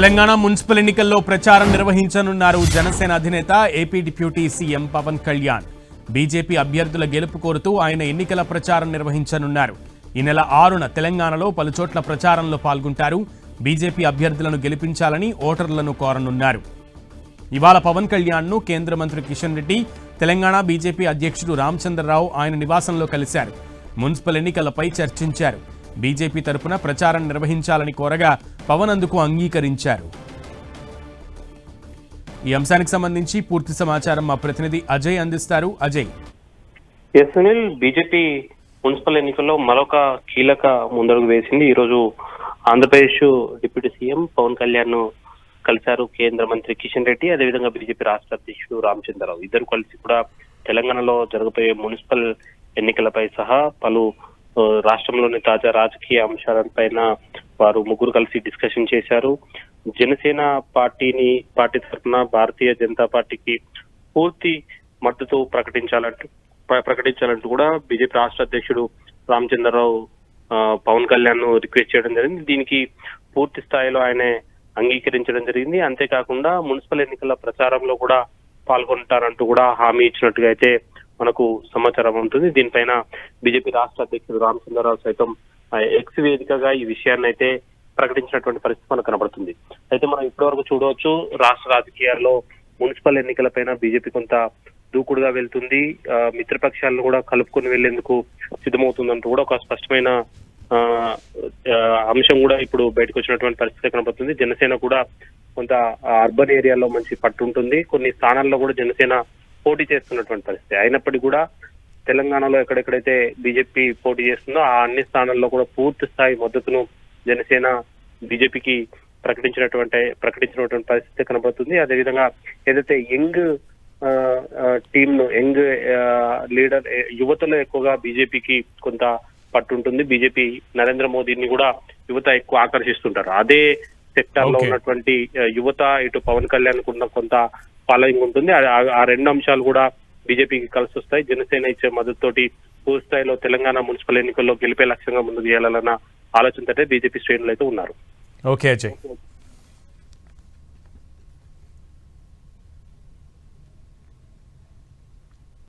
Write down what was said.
Telangana municipal ఎన్నికల్లో ప్రచారం నిర్వహించనున్నారు జనసేన అధినేత AP deputy CM Pawan Kalyan. BJP అభ్యర్థుల గెలుపు కోరుతూ ఆయన ఎన్నికల ప్రచారం నిర్వహించనున్నారు. ఈ నెల 6న తెలంగాణలో పలుచోట్ల ప్రచారంలో పాల్గొంటారు. బీజేపీ అభ్యర్థులను గెలిపించాలని ఓటర్లను కోరనున్నారు. ఇవాళ పవన్ కళ్యాణ్ను కేంద్ర మంత్రి కిషన్ రెడ్డి, తెలంగాణ బీజేపీ అధ్యక్షుడు రామచంద్రరావు ఆయన నివాసంలో కలిశారు. మున్సిపల్ ఎన్నికలపై చర్చించారు. బీజేపీ తరపున ప్రచారం నిర్వహించాలని కోరగా పవన్ అందుకు అంగీకరించారు. ఈ అంశానికి సంబంధించి పూర్తి సమాచారం మా ప్రతినిధి అజయ్ అందిస్తారు. అజయ్. సునీల్, బీజేపీ మున్సిపల్ ఎన్నికల్లో మరొక కీలక ముందడుగు వేసింది. ఈ రోజు ఆంధ్రప్రదేశ్ డిప్యూటీ సీఎం పవన్ కళ్యాణ్ ను కలిశారు కేంద్ర మంత్రి కిషన్ రెడ్డి, అదేవిధంగా బీజేపీ రాష్ట్ర అధ్యక్షుడు రామచంద్రరావు. ఇద్దరు కలిసి కూడా తెలంగాణలో జరగబోయే మున్సిపల్ ఎన్నికలపై సహా పలు రాష్ట్రంలోని తాజా రాజకీయ అంశాలపైన వారు ముగ్గురు కలిసి డిస్కషన్ చేశారు. జనసేన పార్టీ తరఫున భారతీయ జనతా పార్టీకి పూర్తి మద్దతు ప్రకటించాలంటూ కూడా బీజేపీ రాష్ట్ర అధ్యక్షుడు రామచంద్రరావు పవన్ కళ్యాణ్ ను రిక్వెస్ట్ చేయడం జరిగింది. దీనికి పూర్తి స్థాయిలో ఆయనే అంగీకరించడం జరిగింది. అంతేకాకుండా మున్సిపల్ ఎన్నికల ప్రచారంలో కూడా పాల్గొంటారంటూ కూడా హామీ ఇచ్చినట్టుగా అయితే మనకు సమాచారం ఉంటుంది. దీనిపైన బీజేపీ రాష్ట్ర అధ్యక్షుడు రామచంద్రరావు సైతం ఎక్స్ వేదికగా ఈ విషయాన్ని అయితే ప్రకటించినటువంటి పరిస్థితి మనకు కనబడుతుంది. అయితే మనం ఇప్పటివరకు చూడవచ్చు, రాష్ట్ర రాజకీయాల్లో మున్సిపల్ ఎన్నికలపైన బీజేపీ కొంత దూకుడుగా వెళ్తుంది. మిత్రపక్షాలను కూడా కలుపుకొని వెళ్లేందుకు సిద్ధమవుతుందంటూ కూడా ఒక స్పష్టమైన అంశం కూడా ఇప్పుడు బయటకు వచ్చినటువంటి పరిస్థితి కనబడుతుంది. జనసేన కూడా కొంత అర్బన్ ఏరియాలో మంచి పట్టు ఉంటుంది. కొన్ని స్థానాల్లో కూడా జనసేన పోటీ చేస్తున్నటువంటి పరిస్థితి. అయినప్పటికీ కూడా తెలంగాణలో ఎక్కడెక్కడైతే బీజేపీ పోటీ చేస్తుందో ఆ అన్ని స్థానాల్లో కూడా పూర్తి స్థాయి మద్దతును జనసేన బీజేపీకి ప్రకటించినటువంటి పరిస్థితి కనబడుతుంది. అదేవిధంగా ఏదైతే యంగ్ టీమ్ ను, యంగ్ లీడర్ యువతలో ఎక్కువగా బీజేపీకి కొంత పట్టు ఉంటుంది. బీజేపీ నరేంద్ర మోదీని కూడా యువత ఎక్కువ ఆకర్షిస్తుంటారు. అదే సెక్టార్ లో ఉన్నటువంటి యువత ఇటు పవన్ కళ్యాణ్ కున్న కొంత ఫాలోయింగ్ ఉంటుంది. ఆ రెండు అంశాలు కూడా బీజేపీకి కలిసి వస్తాయి. జనసేన ఇచ్చే మద్దతుతోటి పూర్తి స్థాయిలో తెలంగాణ మున్సిపల్ ఎన్నికల్లో గెలిపే లక్ష్యంగా ముందుకు వెళ్లాలన్న ఆలోచనతో బీజేపీ శ్రేణులు అయితే ఉన్నారు. ఓకే అజయ్.